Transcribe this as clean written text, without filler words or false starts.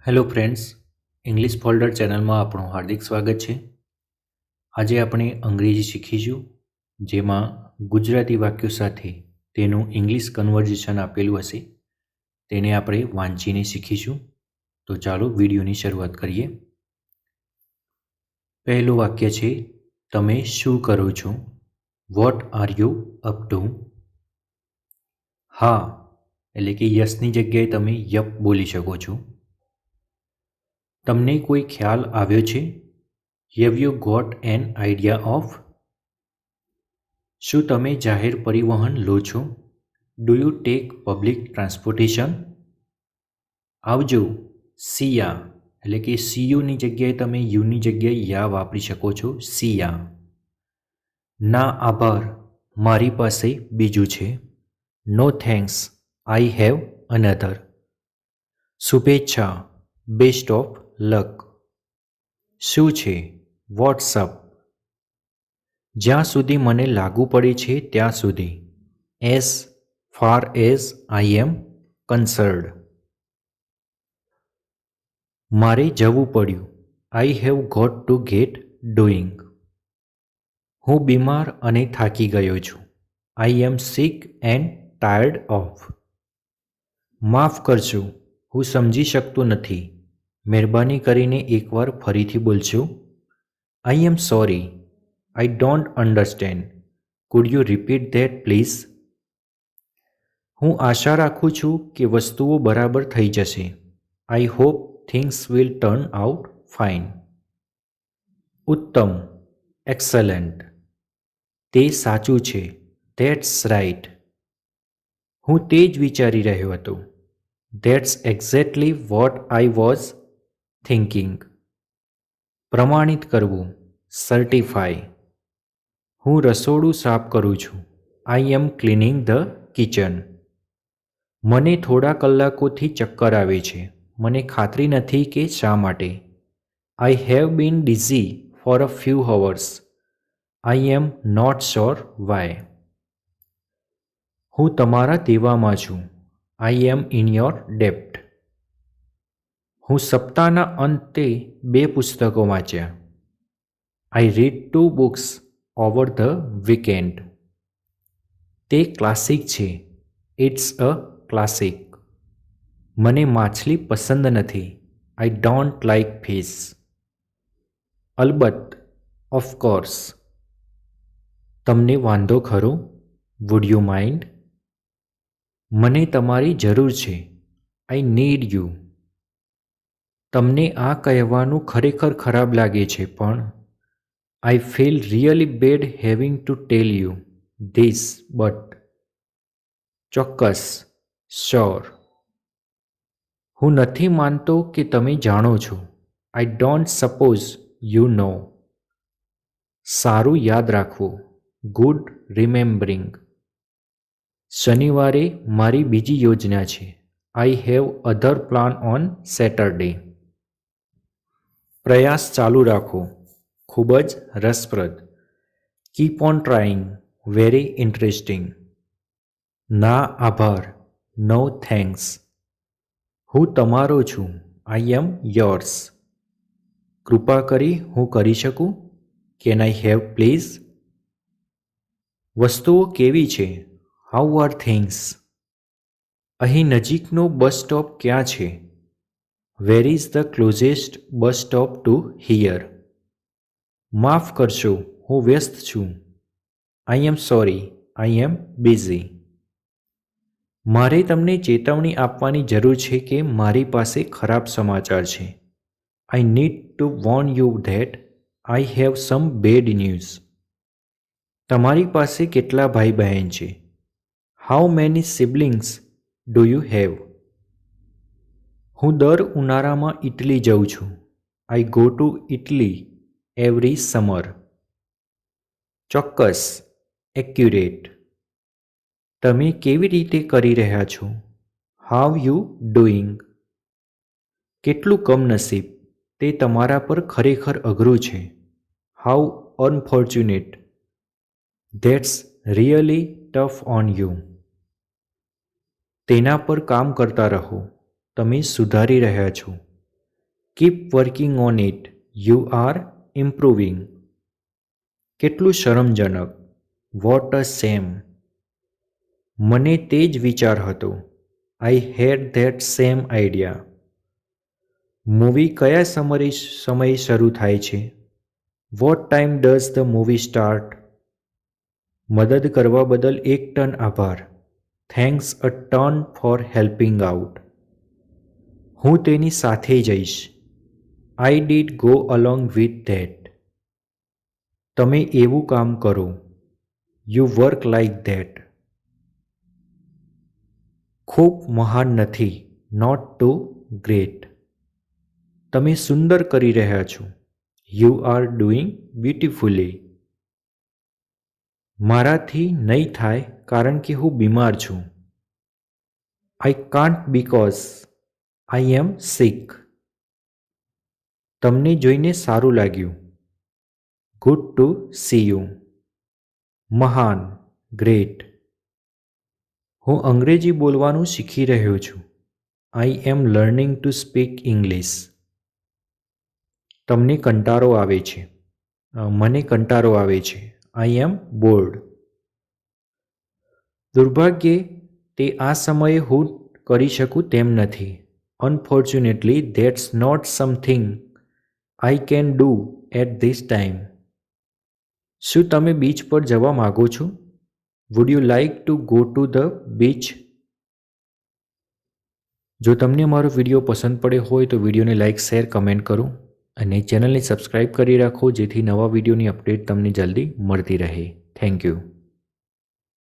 Hello friends, English folder ચેનલમાં આપણું હાર્દિક સ્વાગત છે. આજે આપણે અંગ્રેજી શીખીશું, જેમાં ગુજરાતી વાક્યો સાથે તેનું ઇંગ્લિશ કન્વર્ઝેશન આપેલું હશે. તેને આપણે વાંચીને શીખીશું. તો ચાલો વિડીયોની શરૂઆત કરીએ. પહેલું વાક્ય છે, તમે શું કરો છો? What are you up to? હા એટલે કે યસની જગ્યાએ તમે યપ બોલી શકો છો. તમને કોઈ ખ્યાલ આવ્યો છે? Have you got an idea of? શું તમે જાહેર પરિવહન લો છો? Do you take public transportation? આવજો, સિયા એટલે કે સીયુની જગ્યાએ તમે યુની જગ્યાએ યા વાપરી શકો છો, સિયા. ના આભાર, મારી પાસે બીજું છે. No thanks, I have another. શુભેચ્છા, બેસ્ટ ઓફ લક. શું છે? વોટ્સઅપ. જ્યાં સુધી મને લાગુ પડે છે ત્યાં સુધી, as far as I am concerned. મારે જવું પડ્યું, I have got to get doing. હું બીમાર અને થાકી ગયો છું, I am sick and tired of. માફ કરજો, હું સમજી શકતો નથી, મહેરબાની કરીને એકવાર ફરીથી બોલશો? I am sorry, I don't understand, could you repeat that please? હું આશા રાખું છું કે વસ્તુઓ બરાબર થઈ જશે, I hope things will turn out fine. ઉત્તમ, એક્સલન્ટ. તે સાચું છે, ધેટ્સ રાઇટ. હું તે જ વિચારી રહ્યો હતો, that's exactly what I was thinking. પ્રમાણિત કરવું, સર્ટિફાય. હું રસોડું સાફ કરું છું, I M cleaning the kitchen. મને થોડા કલાકોથી ચક્કર આવે છે, મને ખાતરી નથી કે શા માટે. I have been dizzy for a few hours, I am not sure why. હું તમારા દેવામાં છું, આઈ એમ ઇન યોર ડેપ્ટ. હું સપ્તાહના અંતે 2 પુસ્તકો વાંચ્યા, આઈ read 2 books over the weekend. તે ક્લાસિક છે, ઇટ્સ અ ક્લાસિક. મને માછલી પસંદ નથી, આઈ ડોન્ટ લાઇક ફિશ. અલબત્ત, ઓફકોર્સ. તમને વાંધો ખરો? Would you mind? મને તમારી જરૂર છે, આઈ નીડ યુ. તમને આ કહેવાનું ખરેખર ખરાબ લાગે છે, પણ I feel really bad having to tell you this but. ચોક્કસ, શ્યોર. હું નથી માનતો કે તમે જાણો છો, I don't suppose you know. સારું યાદ રાખવું, ગુડ રિમેમ્બરિંગ. શનિવારે મારી બીજી યોજના છે, I have other plan on Saturday. પ્રયાસ ચાલુ રાખો, ખૂબ જ રસપ્રદ. Keep on trying, very interesting. ના આભાર, નો થેન્ક્સ. હું તમારો છું, આઈ એમ યોર્સ. કૃપા કરી હું કરી શકું? Can I have please? વસ્તુઓ કેવી છે? How are things? અહીં નજીકનો બસ સ્ટોપ ક્યાં છે? Where is the closest bus stop to here? માફ કરશો, હું વ્યસ્ત છું, I am sorry, I M busy. મારે તમને ચેતવણી આપવાની જરૂર છે કે મારી પાસે ખરાબ સમાચાર છે, I need to Warne you that I have sum bad news. તમારી પાસે કેટલા ભાઈ બહેન છે? How many siblings do you have? હું દર ઉનાળામાં ઇટલી જઉં છું, I go to Italy every summer. ચોક્કસ, એક્યુરેટ. તમે કેવી રીતે કરી રહ્યા છો? How you doing? કેટલું કમનસીબ, તે તમારા પર ખરેખર અઘરું છે, how unfortunate. That's really tough on you. તેના પર કામ કરતા રહો, તમે સુધારી રહ્યા છો, keep working on it, you are improving. કેટલું શરમજનક, વોટ અ શેમ. મને તે જ વિચાર હતો, I had that same idea. Movie કયા સમયે શરૂ થાય છે? What time does the movie start? મદદ કરવા બદલ 1 ટન આભાર. Thanks a ton for helping out. હું તેની સાથે જઈશ. I did go along with that. તમે એવું કામ કરો. You work like that. ખૂબ મહાન નથી, નોટ ટુ ગ્રેટ. તમે સુંદર કરી રહ્યા છો. You are doing beautifully. મારાથી નહીં થાય કારણ કે હું બીમાર છું. I can't because I am સિક. તમને જોઈને સારું લાગ્યું. Good to C you. મહાન, ગ્રેટ. હું અંગ્રેજી બોલવાનું શીખી રહ્યો છું. I M learning to speak English. તમને કંટાળો આવે છે. મને કંટાળો આવે છે. આઈ એમ બોર્ડ. દુર્ભાગ્યે તે આ સમયે હું કરી શકું તેમ નથી. Unfortunately that's not something I can do at this time. શું તમે બીચ પર જવા માગો છો? Would you like to go to the beach? જો તમને મારો વિડીયો પસંદ પડ્યો હોય તો વિડીયોને લાઇક, શેર, કમેન્ટ કરો અને ચેનલને સબસ્ક્રાઈબ કરી રાખો જેથી નવા વિડીયોની અપડેટ તમને જલ્દી મળતી રહે. Thank you.